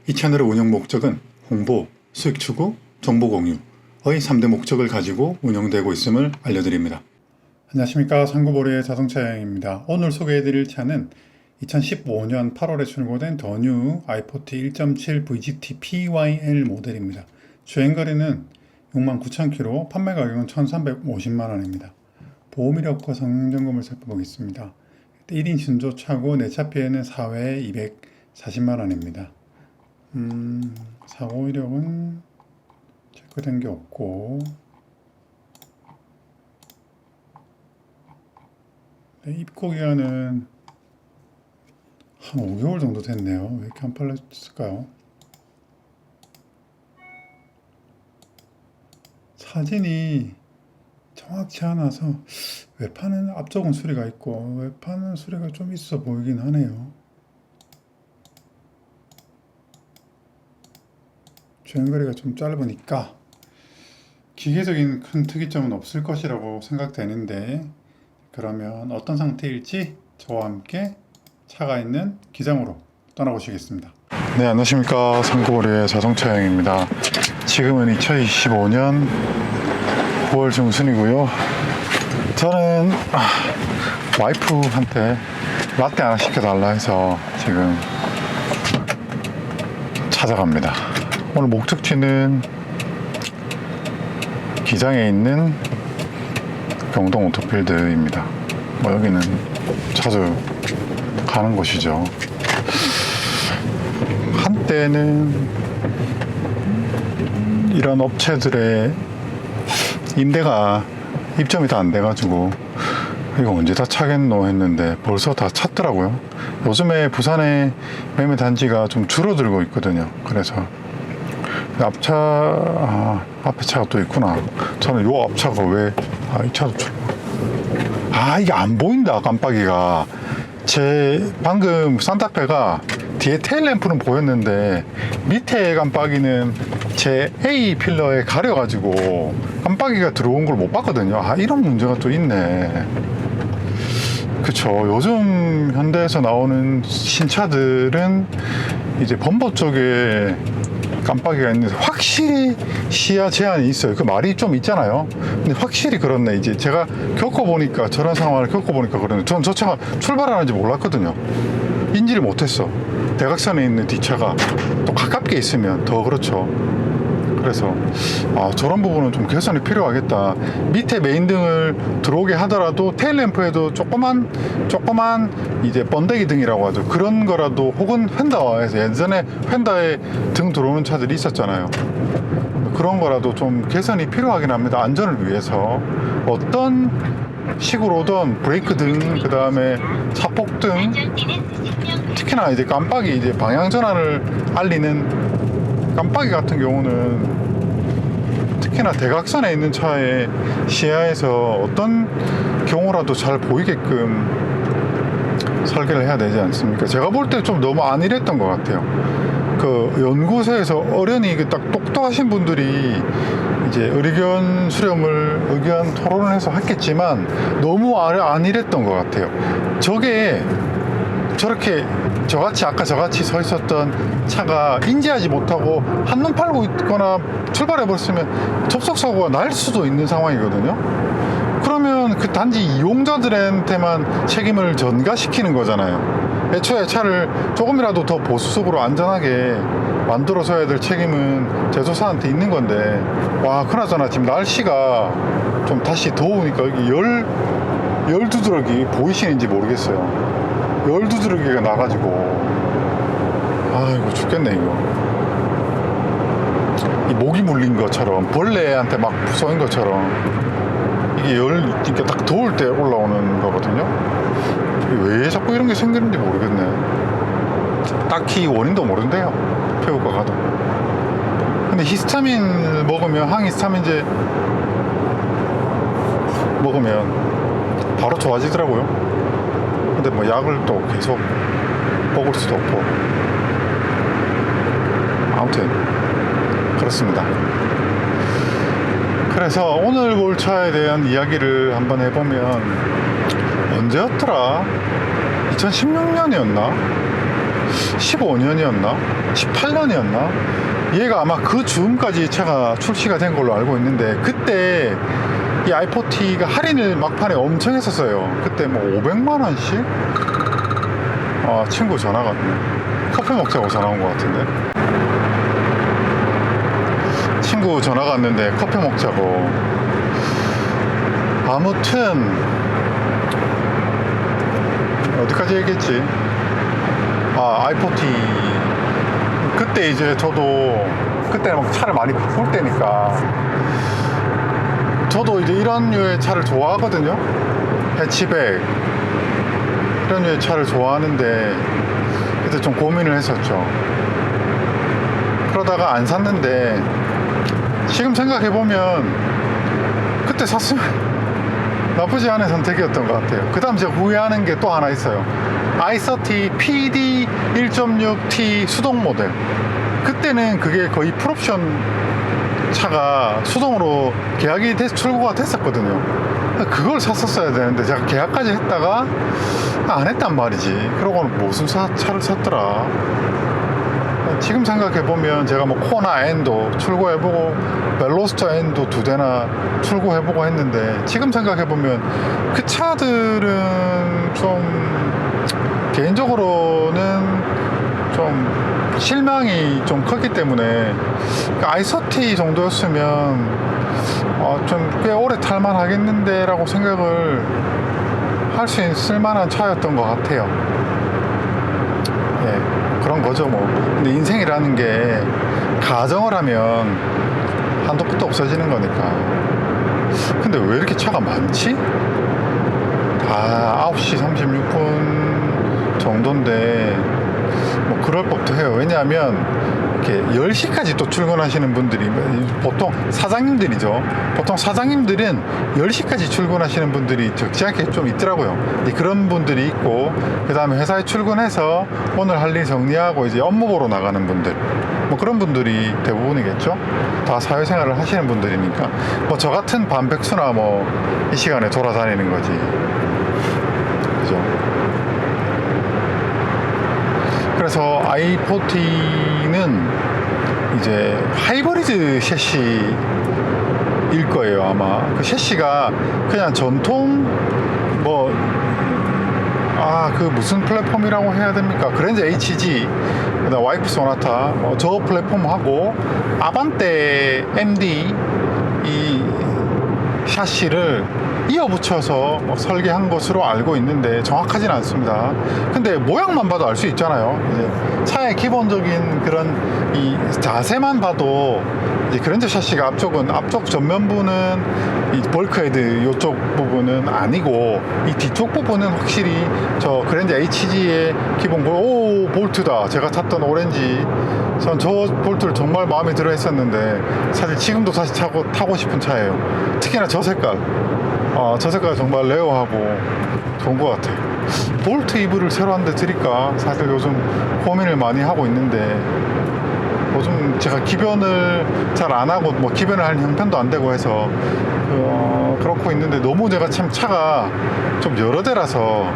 이 채널의 운영 목적은 홍보, 수익 추구, 정보 공유의 3대 목적을 가지고 운영되고 있음을 알려드립니다. 안녕하십니까, 상구보리의 자동차 여행입니다. 오늘 so개해드릴 차는 2015년 8월에 출고된 더 뉴 i40 1.7 VGT PYL 모델입니다. 주행거리는 69,000km, 판매 가격은 1,350만원입니다. 보험 이력과 성능점검을 살펴보겠습니다. 1인 신조차고 내차피해는 4회에 240만원입니다. 사고 이력은 체크된 게 없고, 입고 기간은 한 5개월 정도 됐네요. 왜 이렇게 안 팔렸을까요? 사진이 정확치 않아서 외판은 앞쪽은 수리가 있고 외판은 수리가 좀 있어 보이긴 하네요. 주행거리가 좀 짧으니까 기계적인 큰 특이점은 없을 것이라고 생각되는데, 그러면 어떤 상태일지 저와 함께 차가 있는 기장으로 떠나보시겠습니다. 네, 안녕하십니까, 상구보리의 자동차 여행입니다. 지금은 2025년 9월 중순이고요. 저는 와이프한테 라떼 하나 시켜달라 해서 지금 찾아갑니다. 오늘 목적지는 기장에 있는 경동 오토필드입니다. 여기는 자주 가는 곳이죠. 한때는 이런 업체들의 임대가 입점이 다 안 돼가지고 이거 언제 다 차겠노 했는데 벌써 다 찼더라고요. 요즘에 부산의 매매 단지가 좀 줄어들고 있거든요. 그래서 앞에 차가 또 있구나. 저는 요 앞차가 왜, 이 차도 이게 안 보인다, 깜빡이가. 방금 산타페가 뒤에 테일램프는 보였는데 밑에 깜빡이는 제 A 필러에 가려가지고 깜빡이가 들어온 걸 못 봤거든요. 이런 문제가 또 있네. 그쵸. 요즘 현대에서 나오는 신차들은 이제 범버 쪽에 깜빡이가 있는데 확실히 시야 제한이 있어요. 그 말이 좀 있잖아요. 근데 확실히 그렇네. 이제 제가 겪어보니까, 저런 상황을 겪어보니까 그러네. 전 저 차가 출발하는지 몰랐거든요. 인지를 못했어. 대각선에 있는 뒷차가 또 가깝게 있으면 더 그렇죠. 그래서 저런 부분은 좀 개선이 필요하겠다. 밑에 메인등을 들어오게 하더라도 테일램프에도 조그만 이제 번데기 등이라고 하죠. 그런 거라도, 혹은 휀다에서 예전에 휀다에 등 들어오는 차들이 있었잖아요. 그런 거라도 좀 개선이 필요하긴 합니다. 안전을 위해서. 어떤 식으로든 브레이크 등, 그 다음에 차폭 등, 특히나 이제 깜빡이, 이제 방향 전환을 알리는 깜빡이 같은 경우는 특히나 대각선에 있는 차의 시야에서 어떤 경우라도 잘 보이게끔 설계를 해야 되지 않습니까? 제가 볼 때 좀 너무 안일했던 것 같아요. 그 연구소에서 어련히 딱 똑똑하신 분들이 이제 의견 수렴을, 의견 토론을 해서 했겠지만 너무 안일했던 것 같아요. 저게 저렇게 아까 저같이 서 있었던 차가 인지하지 못하고 한눈 팔고 있거나 출발해 버렸으면 접촉사고가 날 수도 있는 상황이거든요. 그러면 그 단지 이용자들한테만 책임을 전가시키는 거잖아요. 애초에 차를 조금이라도 더 보수적으로 안전하게 만들어줘야 될 책임은 제조사한테 있는 건데, 그나저나 지금 날씨가 좀 다시 더우니까 여기 열 두드러기 보이시는지 모르겠어요. 열 두드러기가 나가지고 이거 죽겠네. 이거 이 모기 물린 것처럼, 벌레한테 막 쏘인 것처럼, 이게 이렇게 딱 더울 때 올라오는 거거든요. 왜 자꾸 이런 게 생기는지 모르겠네. 딱히 원인도 모른대요, 피부과 가도. 근데 히스타민 먹으면, 항히스타민제 먹으면 바로 좋아지더라고요. 근데 뭐 약을 또 계속 먹을 수도 없고, 아무튼 그렇습니다. 그래서 오늘 볼 차에 대한 이야기를 한번 해보면, 언제였더라? 2016년이었나? 15년이었나? 18년이었나? 얘가 아마 그 즈음까지 차가 출시가 된 걸로 알고 있는데, 그때 이 i40가 할인을 막판에 엄청 했었어요. 그때 뭐 500만원씩? 아, 친구 전화가 왔네. 커피 먹자고 전화 온 것 같은데. 친구 전화가 왔는데 커피 먹자고. 아무튼 어디까지 얘기했지? 아, i40. 그때 이제 저도 그때 막 차를 많이 바꿀 때니까 저도 이제 이런 류의 차를 좋아하거든요. 해치백 이런 류의 차를 좋아하는데 그때 좀 고민을 했었죠. 그러다가 안 샀는데 지금 생각해보면 그때 샀으면 나쁘지 않은 선택이었던 것 같아요. 그 다음 제가 후회하는 게 또 하나 있어요. i30 PD 1.6T 수동 모델. 그때는 그게 거의 풀옵션 차가 수동으로 계약이 출고가 됐었거든요. 그걸 샀었어야 되는데 제가 계약까지 했다가 안 했단 말이지. 그러고는 무슨 차를 샀더라. 지금 생각해보면 제가 뭐 코나 N도 출고해보고 벨로스터 N도 2대나 출고해보고 했는데 지금 생각해보면 그 차들은 좀 개인적으로는 좀 실망이 좀 컸기 때문에 i30 정도였으면 좀 꽤 오래 탈만 하겠는데 라고 생각을 할 수 있을 만한 차였던 것 같아요. 예, 그런 거죠 뭐. 근데 인생이라는 게 가정을 하면 한도 끝도 없어지는 거니까. 근데 왜 이렇게 차가 많지? 다 9시 36분 정도인데 뭐 그럴 법도 해요. 왜냐하면 이렇게 10시까지 또 출근하시는 분들이 보통 사장님들이죠. 보통 사장님들은 10시까지 출근하시는 분들이 적지 않게 좀 있더라고요. 그런 분들이 있고, 그 다음에 회사에 출근해서 오늘 할 일 정리하고 이제 업무 보러 나가는 분들, 뭐 그런 분들이 대부분이겠죠. 다 사회생활을 하시는 분들이니까 뭐 저 같은 반백수나 뭐 이 시간에 돌아다니는 거지. 그죠? 그래서 i40는 이제 하이브리드 셰시일 거예요. 아마 그 셰시가 그냥 전통 뭐 그 무슨 플랫폼이라고 해야 됩니까? 그랜저 HG, 그다음 와이프 소나타 저 플랫폼하고 아반떼 MD 이 샤시를 이어붙여서 설계한 것으로 알고 있는데 정확하진 않습니다. 근데 모양만 봐도 알 수 있잖아요. 이제 차의 기본적인 그런 이 자세만 봐도 이제 그랜저 샤시가 앞쪽 전면부는 이 벌크헤드 이쪽 부분은 아니고 이 뒤쪽 부분은 확실히 저 그랜저 HG의 기본 볼트다. 제가 탔던 오렌지, 전 저 볼트를 정말 마음에 들어 했었는데 사실 지금도 다시 타고 싶은 차예요. 특히나 저 색깔. 저 색깔 정말 레어하고 좋은 것 같아요. 볼트 이불을 새로 한 대 드릴까 사실 요즘 고민을 많이 하고 있는데, 요즘 제가 기변을 잘 안 하고 뭐 기변을 할 형편도 안 되고 해서 그렇고 있는데, 너무 제가 참 차가 좀 여러 대라서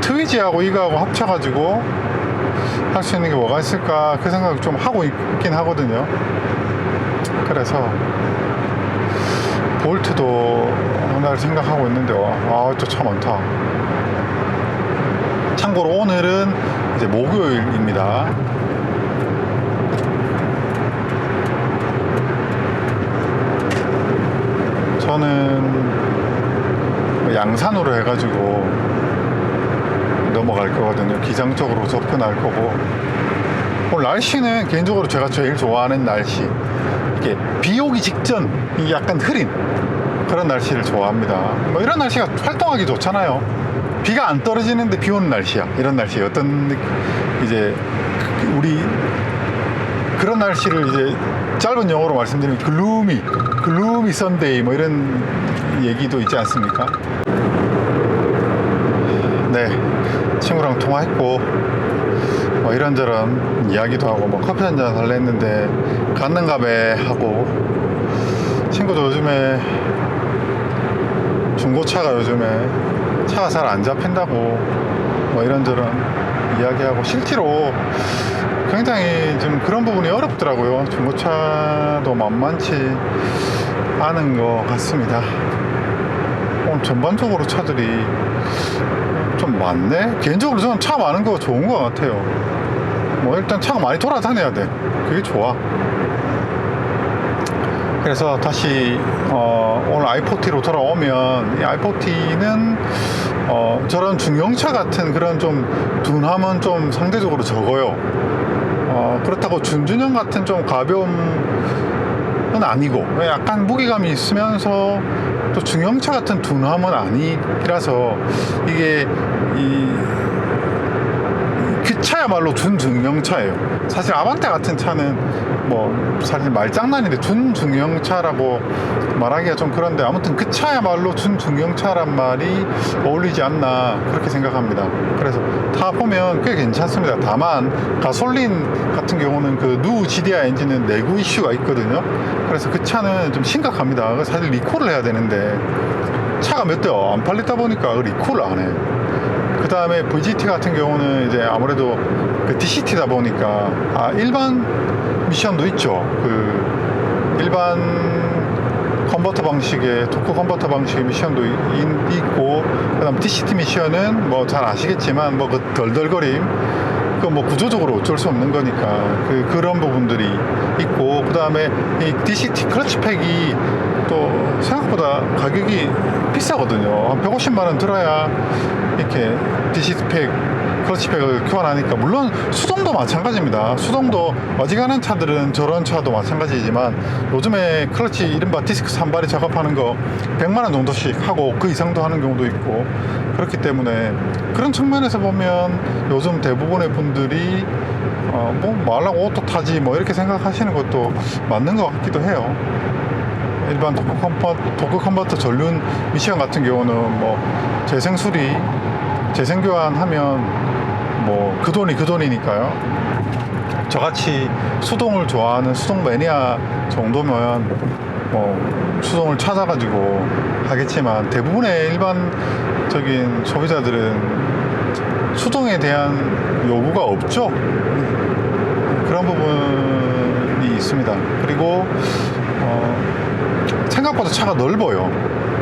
트위지하고 이거하고 합쳐가지고 할 수 있는 게 뭐가 있을까 그 생각을 좀 하고 있긴 하거든요. 그래서 볼트도 하나를 생각하고 있는데 또 차 많다. 참고로 오늘은 이제 목요일입니다. 저는 양산으로 해가지고 넘어갈 거거든요. 기장 쪽으로 접근할 거고, 오늘 날씨는 개인적으로 제가 제일 좋아하는 날씨, 이렇게 비 오기 직전 약간 흐린 그런 날씨를 좋아합니다. 뭐 이런 날씨가 활동하기 좋잖아요. 비가 안 떨어지는데 비 오는 날씨야. 이런 날씨 어떤 이제 우리 그런 날씨를 이제 짧은 영어로 말씀드리면 글루미 선데이 뭐 이런 얘기도 있지 않습니까? 네, 친구랑 통화했고 뭐 이런저런 이야기도 하고 뭐 커피 한잔 할래 했는데 갔는가배 하고, 친구도 요즘에 중고차가 요즘에 차가 잘 안 잡힌다고 뭐 뭐 이런저런 이야기하고 실제로 굉장히 좀 그런 부분이 어렵더라고요. 중고차도 만만치 않은 것 같습니다. 오늘 전반적으로 차들이 좀 많네? 개인적으로 저는 차 많은 거 좋은 것 같아요. 뭐 일단 차가 많이 돌아다녀야 돼. 그게 좋아. 그래서 다시 오늘 i40로 돌아오면 이 i40는 저런 중형차 같은 그런 좀 둔함은 좀 상대적으로 적어요. 그렇다고 준준형 같은 좀 가벼움은 아니고 약간 무게감이 있으면서 또 중형차 같은 둔함은 아니라서 이게 그 차야말로 준중형차예요. 사실 아반떼 같은 차는 뭐 사실 말장난인데 준중형차라고 말하기가 좀 그런데 아무튼 그 차야말로 준중형차란 말이 어울리지 않나 그렇게 생각합니다. 그래서 타보면 꽤 괜찮습니다. 다만 가솔린 같은 경우는 그 누 GDI 엔진은 내구 이슈가 있거든요. 그래서 그 차는 좀 심각합니다. 사실 리콜을 해야 되는데 차가 몇 대 안 팔리다 보니까 리콜을 안 해요. 그 다음에 VGT 같은 경우는 이제 아무래도 그 DCT다 보니까 일반 미션도 있죠. 그 일반 컨버터 방식의 토크 컨버터 방식의 미션도 있고, 그다음 DCT 미션은 뭐 잘 아시겠지만 뭐 그 덜덜거림 그 뭐 구조적으로 어쩔 수 없는 거니까 그런 부분들이 있고, 그 다음에 이 DCT 클러치팩이 또 생각보다 가격이 비싸거든요. 한 150만 원 들어야 이렇게 DCT 클러치팩을 교환하니까, 물론 수동도 마찬가지입니다. 수동도 어지간한 차들은 저런 차도 마찬가지지만 요즘에 클러치 이른바 디스크 산발이 작업하는 거 100만 원 정도씩 하고 그 이상도 하는 경우도 있고, 그렇기 때문에 그런 측면에서 보면 요즘 대부분의 분들이 뭐 말라고 오토 타지 뭐 이렇게 생각하시는 것도 맞는 것 같기도 해요. 일반 토크 컨버터 전륜 미션 같은 경우는 뭐 재생 수리, 재생 교환하면 뭐 그 돈이 그 돈이니까요. 저같이 수동을 좋아하는 수동 매니아 정도면 뭐 수동을 찾아가지고 하겠지만, 대부분의 일반적인 소비자들은 수동에 대한 요구가 없죠. 그런 부분이 있습니다. 그리고 생각보다 차가 넓어요.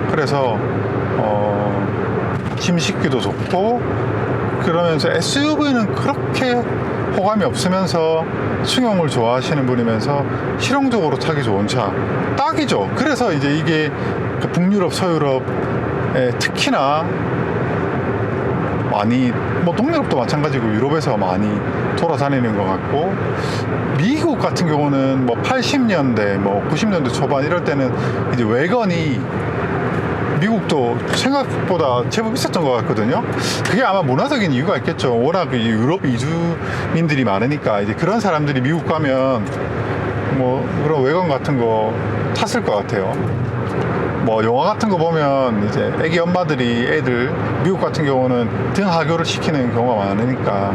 그래서 짐 싣기도 좋고, 그러면서 SUV는 그렇게 호감이 없으면서 승용을 좋아하시는 분이면서 실용적으로 타기 좋은 차 딱이죠. 그래서 이제 이게 북유럽, 서유럽에 특히나 많이, 뭐 동유럽도 마찬가지고 유럽에서 많이 돌아다니는 것 같고, 미국 같은 경우는 뭐 80년대, 뭐 90년대 초반 이럴 때는 이제 외건이 미국도 생각보다 제법 비쌌던 것 같거든요. 그게 아마 문화적인 이유가 있겠죠. 워낙 유럽 이주민들이 많으니까 이제 그런 사람들이 미국 가면 뭐 그런 외건 같은 거 탔을 것 같아요. 뭐 영화 같은 거 보면 이제 애기 엄마들이 애들 미국 같은 경우는 등하교를 시키는 경우가 많으니까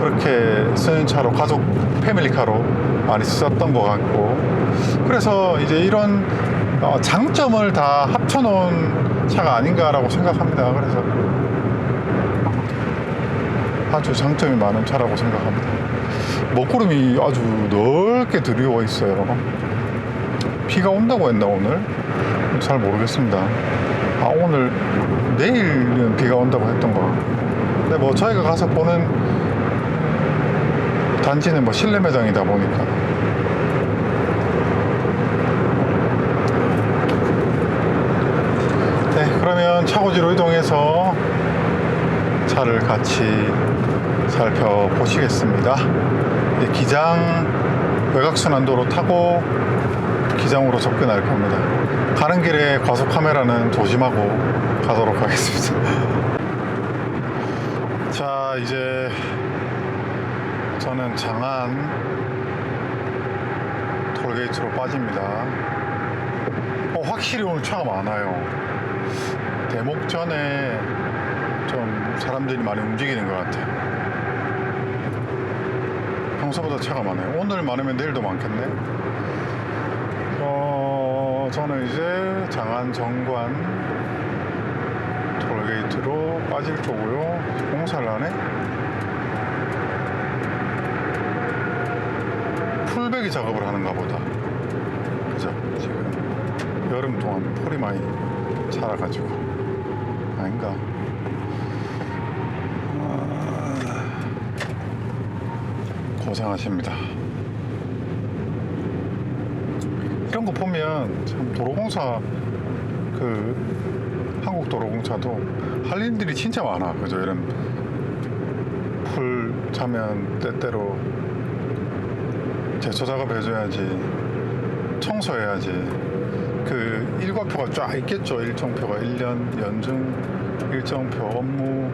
그렇게 쓰는 차로 가족 패밀리카로 많이 썼던 것 같고, 그래서 이제 이런 장점을 다 합쳐놓은 차가 아닌가라고 생각합니다. 그래서 아주 장점이 많은 차라고 생각합니다. 먹구름이 아주 넓게 들이워 있어요. 비가 온다고 했나 오늘? 잘 모르겠습니다. 오늘 내일은 비가 온다고 했던 거. 근데 뭐 저희가 가서 보는 단지는 뭐 실내 매장이다 보니까. 네, 그러면 차고지로 이동해서 차를 같이 살펴보시겠습니다. 기장 외곽순환도로 타고 기장으로 접근할 겁니다. 가는 길에 과속 카메라는 조심하고 가도록 하겠습니다. 자, 이제 저는 장안 톨게이트로 빠집니다. 확실히 오늘 차가 많아요. 대목 전에 좀 사람들이 많이 움직이는 것 같아요. 평소보다 차가 많아요. 오늘 많으면 내일도 많겠네. 저는 이제 장안 정관 톨게이트 게이트로 빠질 거고요. 공사를 하네. 풀베기 작업을 하는가 보다. 그죠? 지금 여름 동안 풀이 많이 자라가지고. 아닌가? 고생하십니다. 이런 거 보면 참 도로공사 한국도로공사도 할 일들이 진짜 많아. 그죠? 이런 풀 차면 때때로 제초 작업 해줘야지, 청소해야지. 그 일과표가 쫙 있겠죠. 일정표가 1년 연중 일정표, 업무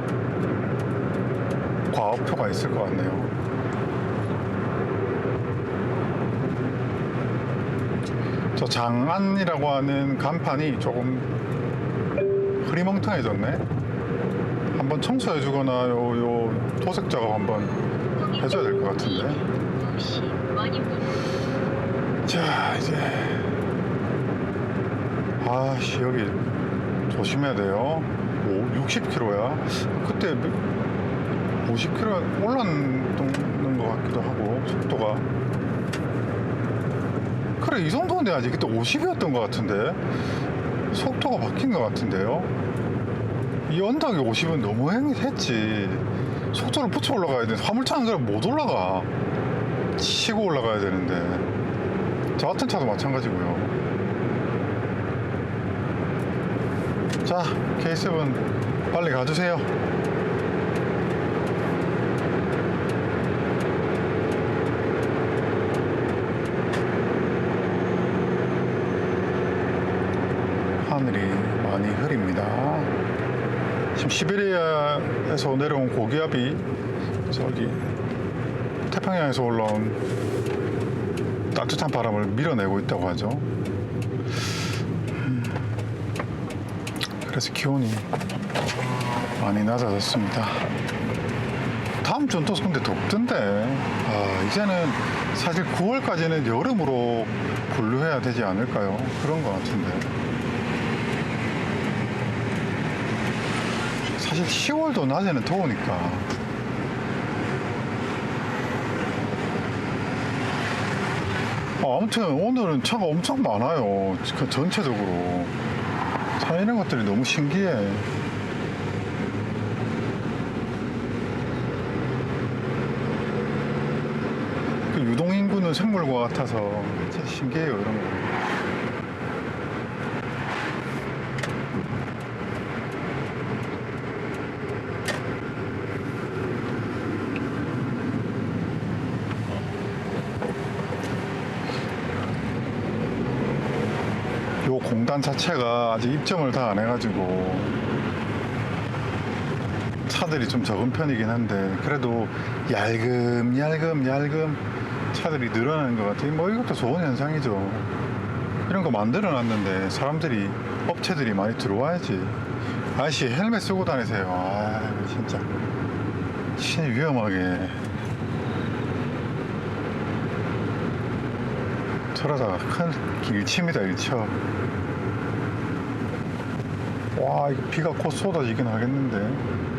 과업표가 있을 것 같네요. 저 장안이라고 하는 간판이 조금 흐리멍텅해졌네. 한번 청소해주거나 요 도색 작업 한번 해줘야 될 것 같은데. 자, 이제 아씨, 여기 조심해야 돼요. 60km야. 그때 50km 올랐는 것 같기도 하고, 속도가. 그래, 이 정도는 돼야지. 그때 50이었던 것 같은데 속도가 바뀐 것 같은데요. 이 언덕에 50은 너무 했지. 속도를 붙여 올라가야 돼. 화물차는 그럼 못 올라가. 치고 올라가야 되는데. 저 같은 차도 마찬가지고요. 자, K7 빨리 가주세요. 하늘이 많이 흐립니다. 지금 시베리아에서 내려온 고기압이 저기 태평양에서 올라온 따뜻한 바람을 밀어내고 있다고 하죠. 그래서 기온이 많이 낮아졌습니다. 다음 주는 또 근데 덥던데. 이제는 사실 9월까지는 여름으로 분류해야 되지 않을까요? 그런 것 같은데. 사실 10월도 낮에는 더우니까. 아무튼 오늘은 차가 엄청 많아요. 전체적으로. 차 이런 것들이 너무 신기해. 그 유동인구는 생물과 같아서 진짜 신기해요, 이런 거. 요 공단 자체가 아직 입점을 다 안 해가지고 차들이 좀 적은 편이긴 한데, 그래도 얇금 차들이 늘어나는 것 같아요. 뭐 이것도 좋은 현상이죠. 이런 거 만들어 놨는데 사람들이, 업체들이 많이 들어와야지. 아저씨 헬멧 쓰고 다니세요. 진짜 위험하게. 저러다가 큰 일치입니다, 일쳐. 와, 이거 비가 곧 쏟아지긴 하겠는데.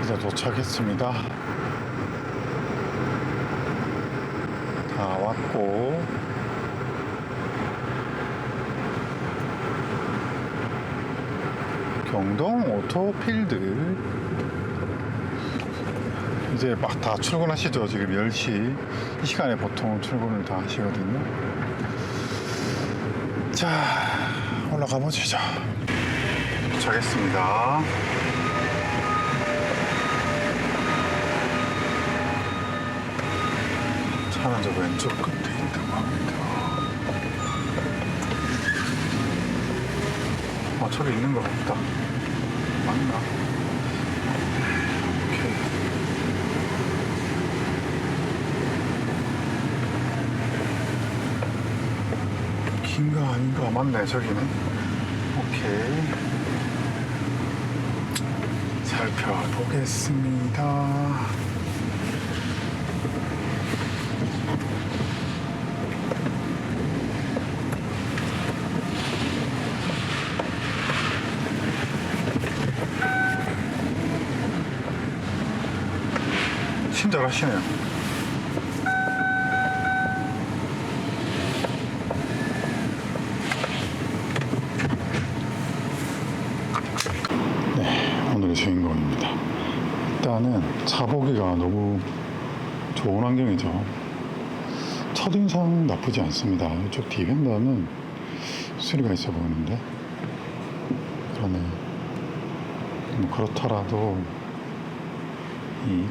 이제 도착했습니다. 다 왔고, 경동 오토필드. 이제 막 다 출근하시죠. 지금 10시. 이 시간에 보통 출근을 다 하시거든요. 자, 올라가 보시죠. 도착했습니다. 차는 저 왼쪽 끝에 있다고 합니다. 저기 있는 것 같다. 맞나? 오케이. 여긴가 아닌가? 맞네, 저기네. 오케이. 살펴보겠습니다. 친절하시네요. 네, 오늘의 주인공입니다. 일단은 차 보기가 너무 좋은 환경이죠. 첫인상 나쁘지 않습니다. 이쪽 디펜더는 수리가 있어 보이는데, 그러네. 그렇더라도 이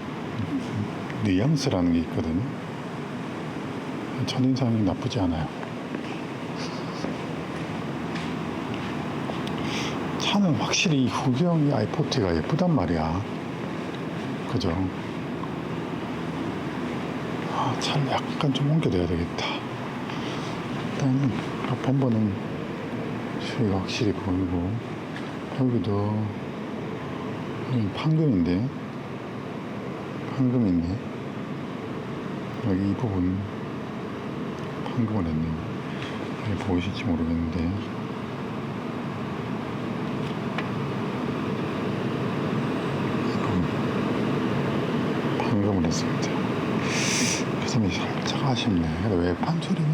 뉘앙스라는 게 있거든요. 첫인상이 나쁘지 않아요. 차는 확실히 후경 i40가 예쁘단 말이야. 그죠? 아, 차를 약간 좀 옮겨둬야 되겠다. 일단은 범버는 수위가 확실히 보이고, 여기도 판금인데, 판금이 있네. 여기 이 부분 판금을 했네요. 이게 보이실지 모르겠는데, 판금을 했습니다. 그 점이 살짝 아쉽네. 왜 판소리는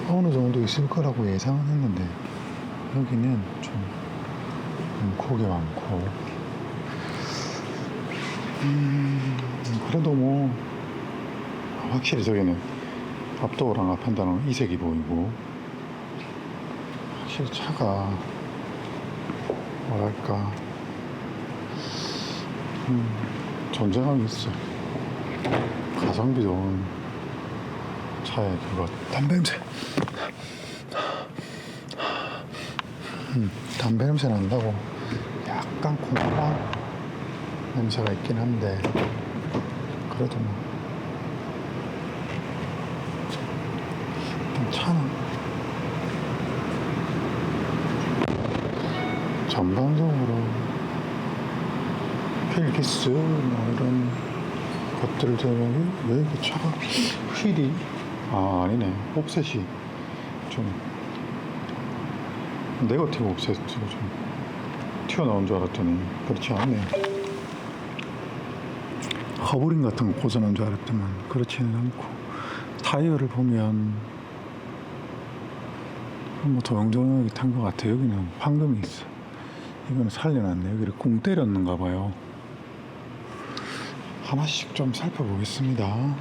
어느 정도 있을 거라고 예상은 했는데, 여기는 좀 음콕이 많고, 그래도 뭐 확실히 저기는 앞도어랑 앞판단은 이색이 보이고, 확실히 차가 뭐랄까 존재감이 있어. 가성비 좋은 차에 그거 담배 냄새 담배 냄새 난다고 약간 콩콩한 냄새가 있긴 한데, 그래도 뭐 차는 전반적으로 필기스 뭐 이런 것들을 들으면, 왜 이렇게 차가 휠이 아니네, 옵셋이 좀 네거티브 옵셋으로 좀 튀어나온 줄 알았더니 그렇지 않네요. 허브링 같은 거 꽂아놓은 줄 알았더만 그렇지는 않고, 타이어를 보면 뭐 조용조용하게 탄 것 같아요. 여기는 황금이 있어. 이거는 살려놨네. 여기를 꽁 때렸는가 봐요. 하나씩 좀 살펴보겠습니다.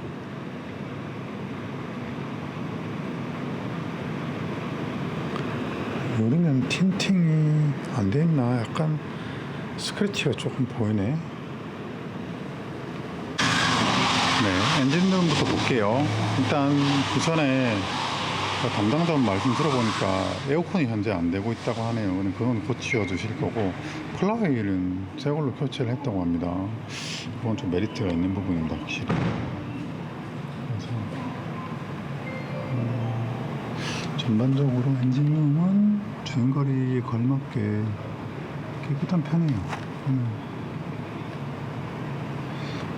여기는 틴팅이 안 돼 있나? 약간 스크래치가 조금 보이네. 네, 엔진룸부터 볼게요. 일단 그 전에 담당자분 말씀 들어보니까 에어컨이 현재 안 되고 있다고 하네요. 그건 고치어 주실 거고, 플라이는 새 걸로 교체를 했다고 합니다. 그건 좀 메리트가 있는 부분입니다, 확실히. 그래서 전반적으로 엔진룸은 주행거리에 걸맞게 깨끗한 편이에요.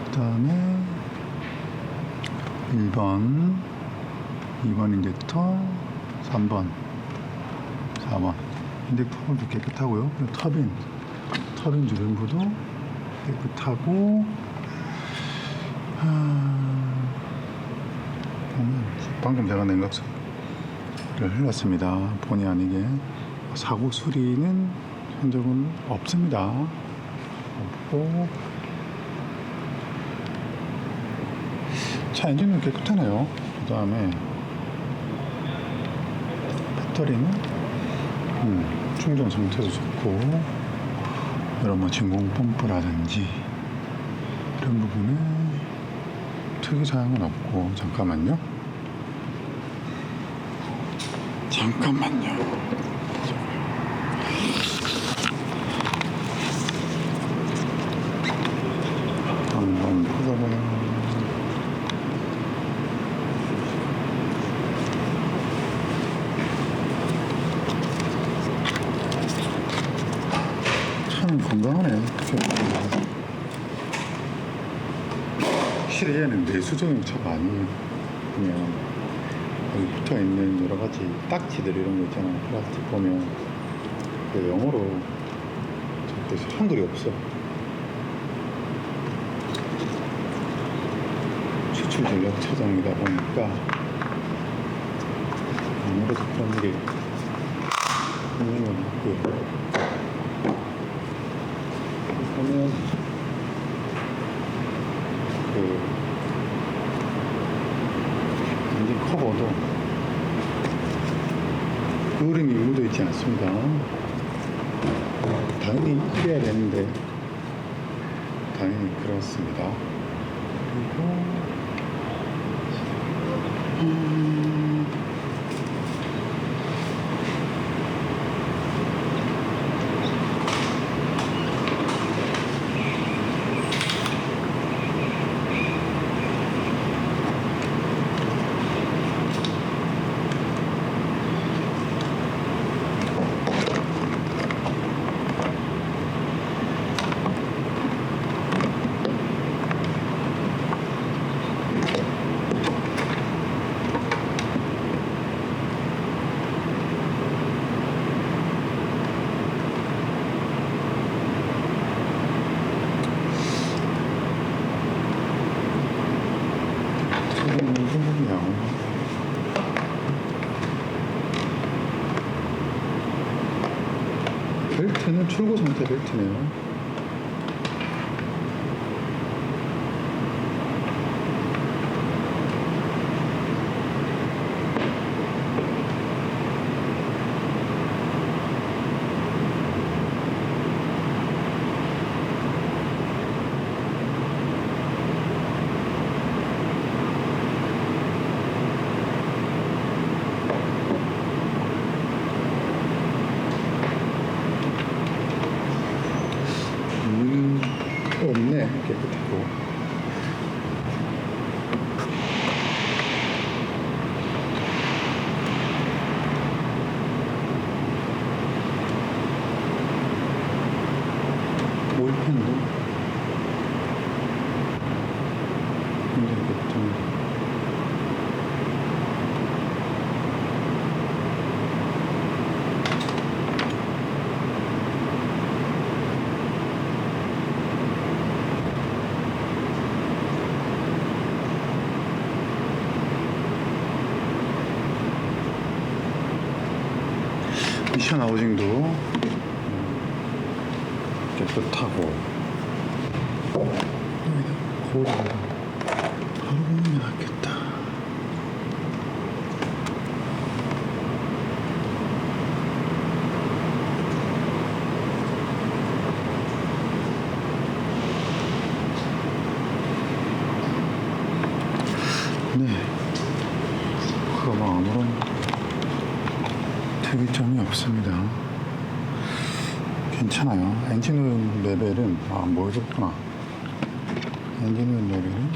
그 다음에 1번, 2번 인젝터, 3번, 4번 인젝터도 깨끗하고요. 터빈 주변부도 깨끗하고, 보면 방금 제가 냉각수를 흘렸습니다. 본의 아니게. 사고 수리는 현적은 없습니다. 없고, 차 엔진은 깨끗하네요. 그 다음에 배터리는 충전 상태도 좋고, 이런 뭐 진공 펌프라든지 이런 부분에 특이사항은 없고. 잠깐만요. 한번 풀어보면, 건강하네. 확실히 얘는 내수적인 차가 아니에요. 그냥 여기 붙어 있는 여러 가지 딱지들 이런 거 있잖아. 플라스틱 보면 그 영어로 적혀서 한글이 없어. 추출 전력 차종이다 보니까 아무래도 그런 일이 있는 건 있고요. 보면 그 엔진 커버도 그림이 묻어 있지 않습니다. 당연히 이래야 되는데 당연히 그렇습니다. 그리고 벨트는 출고 상태 벨트네요. 없네. 깨끗하고. 오일팬도 굉장히 깨끗합니다. 미션 하우징도 깨끗하고 거울을 바로 보는 게 낫겠다. 네, 그거 뭐 아무런 특이점이 없습니다. 괜찮아요. 엔진오일 레벨은 안 보여줬구나. 엔진오일 레벨은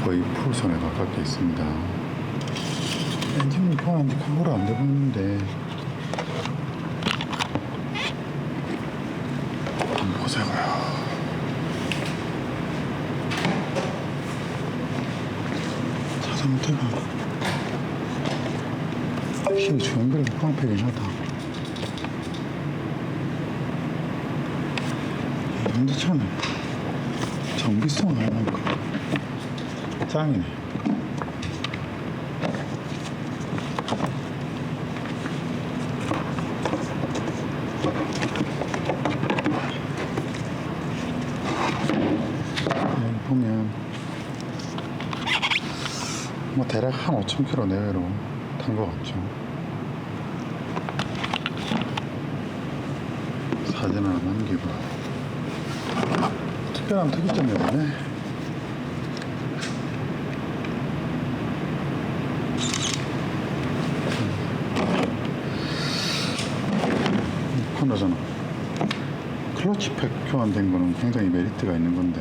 거의 풀선에 가깝게 있습니다. 엔진오일 교환한 지 큰 거로 안 되고 있는데 보자고요. 자동차가 확실히 주행거리가 깡패긴 하다. 이 현대차는 정비성을 하니까 짱이네. 보면 뭐 대략 한 5,000km 내외로 탄 것 같죠. 사진 하나 남기고 특별한 특이점이 없네. 코너잖아. 클러치 팩 교환된 거는 굉장히 메리트가 있는 건데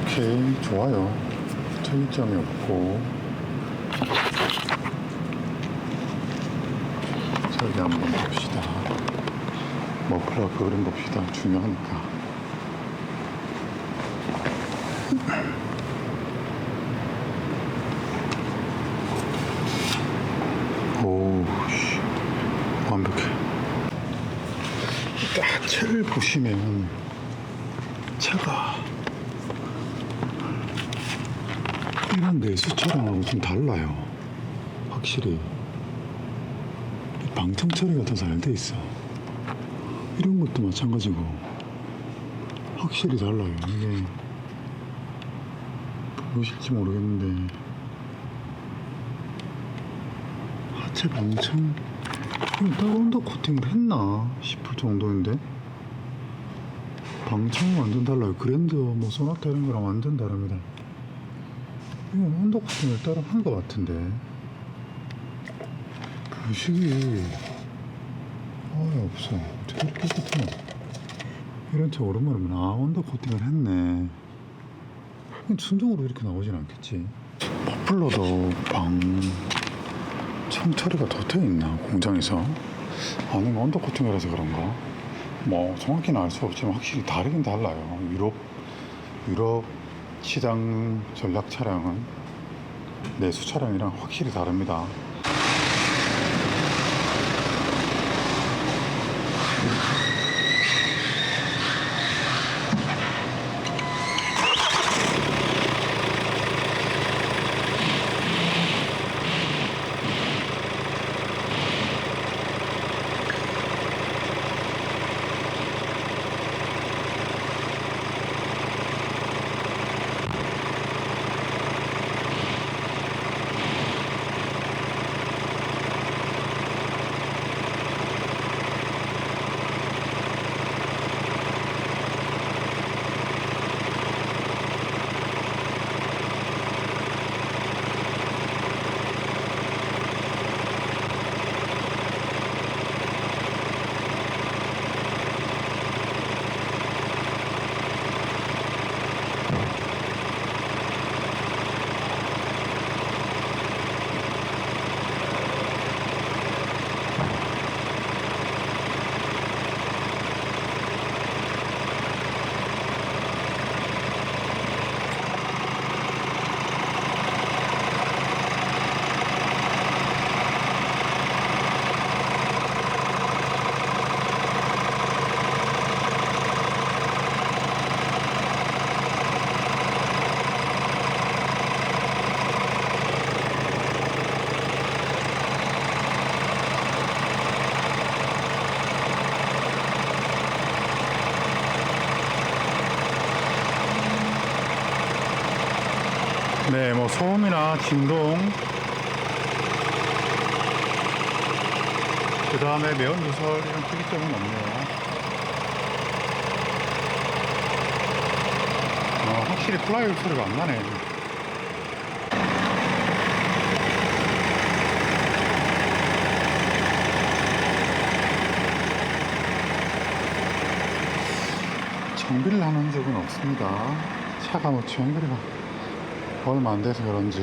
오케이, 좋아요. 차이점이 없고 저기 한번 봅시다. 머플러 그림 봅시다. 중요하니까. 오, 완벽해. 딱 차를 보시면 차가 이런 내수 차량하고 좀 달라요. 확실히 방청 처리가 더 잘 돼 있어. 이런 것도 마찬가지고 확실히 달라요. 이게 보실지 모르겠는데 하체 방청 이거 따로 언더 코팅을 했나 싶을 정도인데 방청이 완전 달라요. 그랜드 뭐 소나타 이런 거랑 완전 다릅니다. 이거 언더 코팅을 따로 한 것 같은데 부식이 없어. 어떻게 이렇게 깨끗하나. 이런 차 오랜만에 보면 언더 코팅을 했네. 순정으로 이렇게 나오진 않겠지. 머플러도 방청 처리가 더 돼 있나 공장에서? 아니면 언더 코팅을 해서 그런가? 뭐 정확히는 알 수 없지만 확실히 다르긴 달라요. 유럽 시장 전략 차량은 내수 차량이랑 확실히 다릅니다. 네, 뭐 소음이나 진동, 그 다음에 매운 누설 이런 특이점은 없네요. 확실히 플라이휠 소리가 안 나네. 정비를 하는 적은 없습니다. 차가 뭐 정비가 얼마 안 돼서 그런지.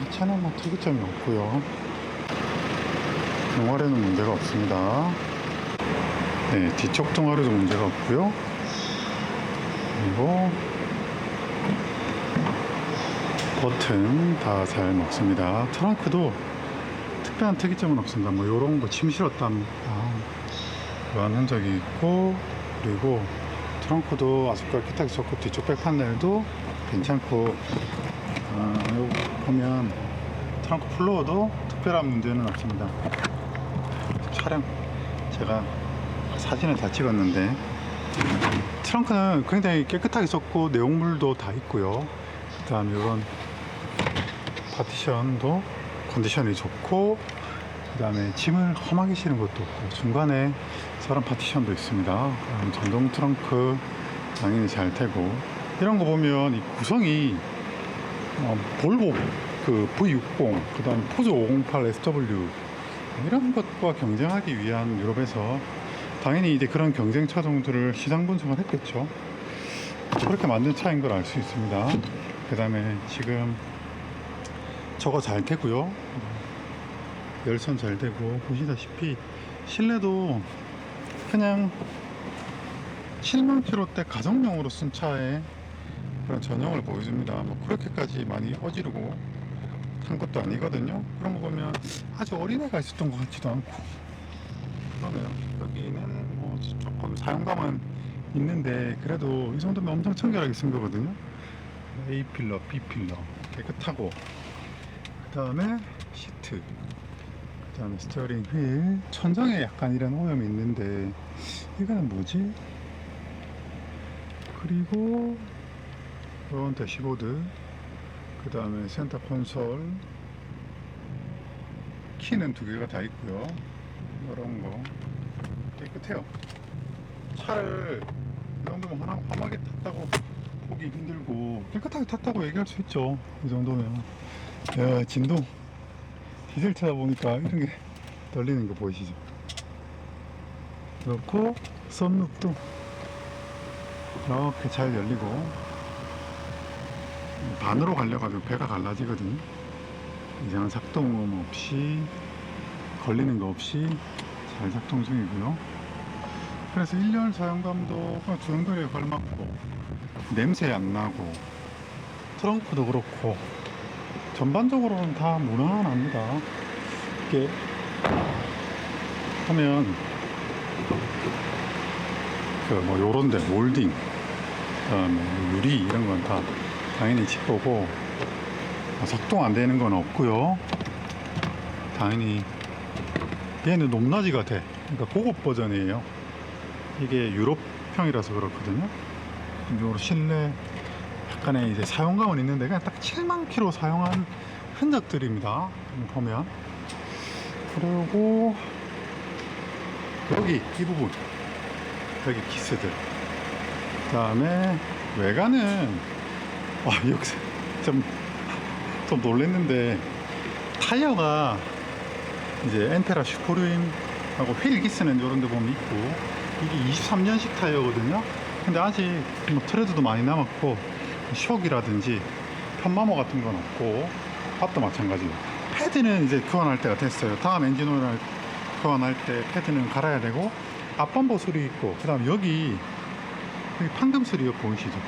이 차는 뭐 특이점이 없고요. 동아리는 문제가 없습니다. 네, 뒤쪽 동아리도 문제가 없고요. 그리고 버튼 다 잘 먹습니다. 트렁크도 특별한 특이점은 없습니다. 뭐 요런 거 침 실었다는 그런 흔적이 있고, 그리고 트렁크도 아주 깨끗하게 좋고 뒤쪽 백 판넬도 괜찮고, 여기 보면 트렁크 플로어도 특별한 문제는 없습니다. 차량 제가 사진을 다 찍었는데 트렁크는 굉장히 깨끗하게 썼고 내용물도 다 있고요. 그 다음에 이런 파티션도 컨디션이 좋고, 그 다음에 짐을 험하게 실은 것도 없고, 중간에 사람 파티션도 있습니다. 전동 트렁크 당연히 잘 되고, 이런 거 보면 이 구성이 볼보 그 V60, 그 다음 포즈 508 SW 이런 것과 경쟁하기 위한 유럽에서 당연히 이제 그런 경쟁 차종들을 시장 분석을 했겠죠. 그렇게 만든 차인 걸 알 수 있습니다. 그 다음에 지금 저거 잘 되고요. 열선 잘 되고, 보시다시피 실내도 그냥 7만 킬로대 가정용으로 쓴 차에 그런 전형을 보여줍니다. 뭐 그렇게까지 많이 어지르고 탄 것도 아니거든요. 그런 거 보면 아주 어린애가 있었던 것 같지도 않고 그러네요. 여기는 뭐 조금 사용감은 있는데 그래도 이 정도면 엄청 청결하게 쓴 거거든요. A 필러, B 필러 깨끗하고, 그 다음에 시트, 그 다음에 스티어링 휠, 천장에 약간 이런 오염이 있는데 이거는 뭐지? 그리고 이런 대시보드, 그 다음에 센터 콘솔, 키는 두 개가 다 있고요. 이런 거 깨끗해요. 차를 이 정도면 험하게 탔다고 보기 힘들고 깨끗하게 탔다고 얘기할 수 있죠. 이 정도면. 야, 진동. 디젤 차다 보니까 이런 게 떨리는 거 보이시죠? 그렇고 썬루프도 이렇게 잘 열리고, 반으로 갈려가지고 배가 갈라지거든요. 이상한 작동음 없이, 걸리는 거 없이 잘 작동 중이고요. 그래서 1년 사용감도 그냥 주행거리에 걸맞고, 냄새 안 나고, 트렁크도 그렇고 전반적으로는 다 무난합니다. 이렇게 하면 그 뭐 요런데 몰딩, 그다음에 유리 이런 건 다 당연히 짚보고, 작동 안 되는 건 없고요. 당연히 얘는 높낮이가 돼. 그러니까 고급 버전이에요. 이게 유럽형이라서 그렇거든요. 요 실내 약간의 이제 사용감은 있는데 그냥 딱 7만 킬로 사용한 흔적들입니다. 보면. 그리고 여기 이 부분, 여기 키스들. 그 다음에 외관은 여기 좀 놀랬는데, 타이어가 이제 엔테라 슈퍼루인하고 휠 기스는 이런 데 보면 있고, 이게 23년식 타이어거든요. 근데 아직 뭐 트레드도 많이 남았고, 쇽이라든지 편마모 같은 건 없고, 팝도 마찬가지고, 패드는 이제 교환할 때가 됐어요. 다음 엔진오일 교환할 때 패드는 갈아야 되고, 앞범버 수리 있고, 그 다음 여기 판금 수리 보이시죠?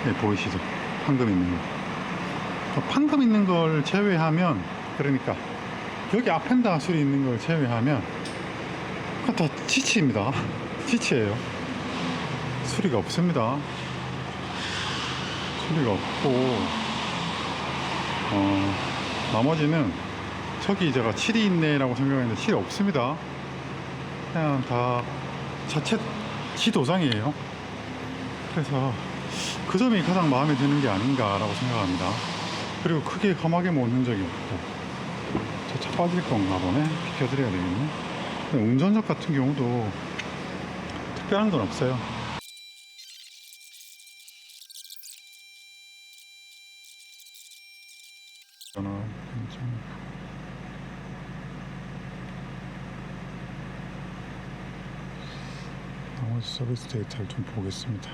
네, 보이시죠? 판금 있는 거. 판금 있는 걸 제외하면, 그러니까 여기 앞펜다 수리 있는 걸 제외하면 그건 다 지치입니다. 지치예요. 수리가 없습니다. 수리가 없고, 나머지는 저기 제가 칠이 있네 라고 생각했는데 칠이 없습니다. 그냥 다 자체 지도상이에요. 그래서 그 점이 가장 마음에 드는 게 아닌가 라고 생각합니다. 그리고 크게 험하게 못 넣은 적이 없고. 저 차 빠질 건가 보네. 비켜드려야 되겠네. 운전석 같은 경우도 특별한 건 없어요. 나머지 서비스 데이터를 좀 보겠습니다.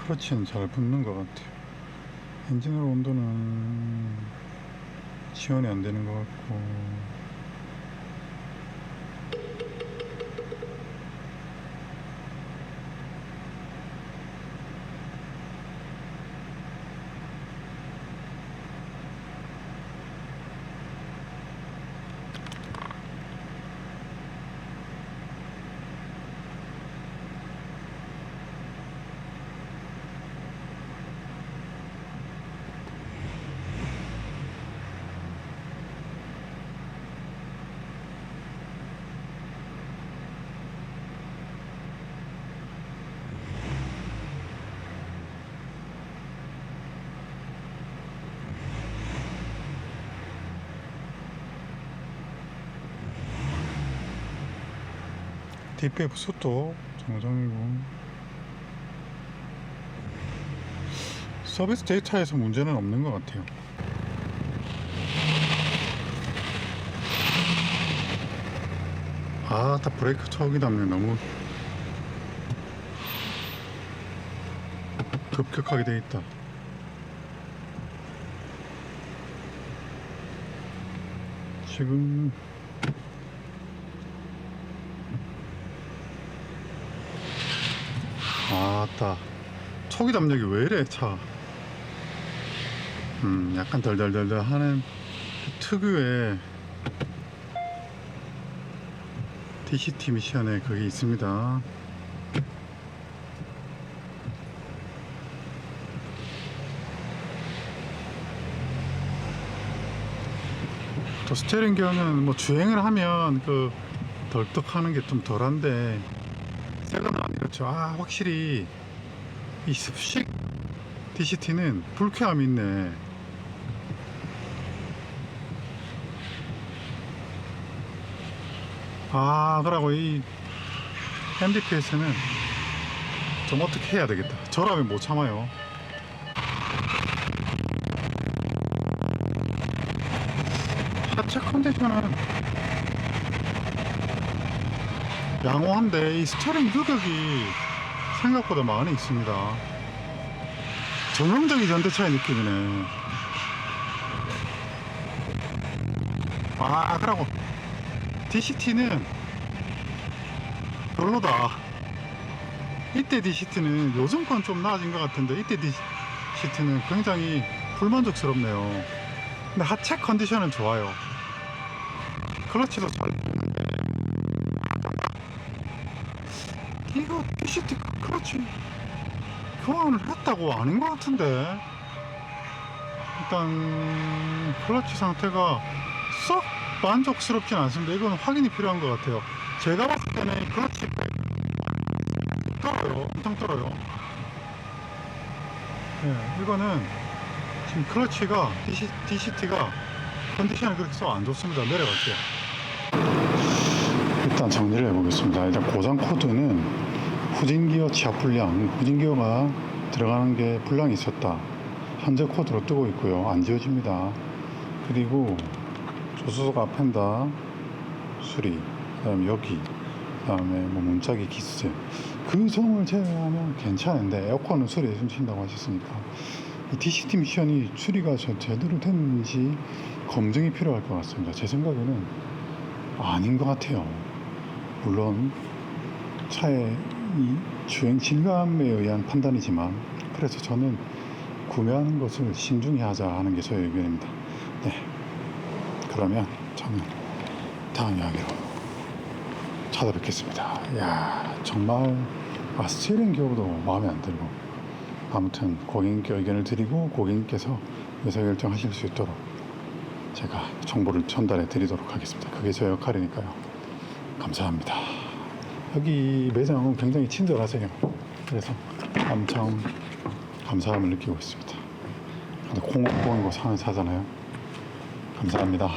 크러치는 잘 붙는 것 같아요. 엔진오일 온도는 지원이 안 되는 것 같고, DPF 수도 정상이고, 서비스 데이터에서 문제는 없는 것 같아요. 아, 다 브레이크 척이 닿네. 너무 급격하게 돼 있다. 지금 아따, 초기 담력이 왜 이래 차. 약간 덜덜덜덜 하는 특유의 DCT 미션에 그게 있습니다. 또 스티어링 기어는 뭐 주행을 하면 그 덜떡하는 게 좀 덜한데, 새거는 안 그렇죠. 아, 확실히 이 습식 DCT는 불쾌함이 있네. 아, 그러고 이 MDPS는 좀 어떻게 해야 되겠다. 저라면 못 참아요. 하체 컨디션은 양호한데 이 스티어링 누격이 생각보다 많이 있습니다. 전형적인 전대차의 느낌이네. 아, 그러고 DCT는 별로다. 이때 DCT는 요즘 건 좀 나아진 것 같은데, 이때 DCT는 굉장히 불만족스럽네요. 근데 하체 컨디션은 좋아요. 클러치도 잘. 이거 DCT 클러치 교환을 했다고 아닌 것 같은데. 일단 클러치 상태가 썩 만족스럽진 않습니다. 이건 확인이 필요한 것 같아요. 제가 봤을 때는 클러치 떨어요. 엄청 떨어요. 네, 이거는 지금 클러치가 DCT가 컨디션이 그렇게 썩 안 좋습니다. 내려갈게요. 일단 정리를 해보겠습니다. 일단 고장 코드는 후진기어 치아 불량, 후진기어가 들어가는 게 불량이 있었다. 현재 코드로 뜨고 있고요. 안 지워집니다. 그리고 조수석 앞펜다 수리, 그 다음에 여기, 그 다음에 뭐 문짝이 기스, 그 점을 제외하면 괜찮은데, 에어컨은 수리 해주신다고 하셨으니까 이 DCT 미션이 수리가 제대로 됐는지 검증이 필요할 것 같습니다. 제 생각에는 아닌 것 같아요. 물론 차의 이 주행 질감에 의한 판단이지만, 그래서 저는 구매하는 것을 신중히 하자 하는 게 저의 의견입니다. 네, 그러면 저는 다음 이야기로 찾아뵙겠습니다. 이야, 정말 스티어링 기어도 마음에 안 들고, 아무튼 고객님께 의견을 드리고 고객님께서 의사결정하실 수 있도록 제가 정보를 전달해 드리도록 하겠습니다. 그게 제 역할이니까요. 감사합니다. 여기 매장은 굉장히 친절하세요. 그래서 엄청 감사함을 느끼고 있습니다. 근데 공업공이고 사는 사잖아요. 감사합니다.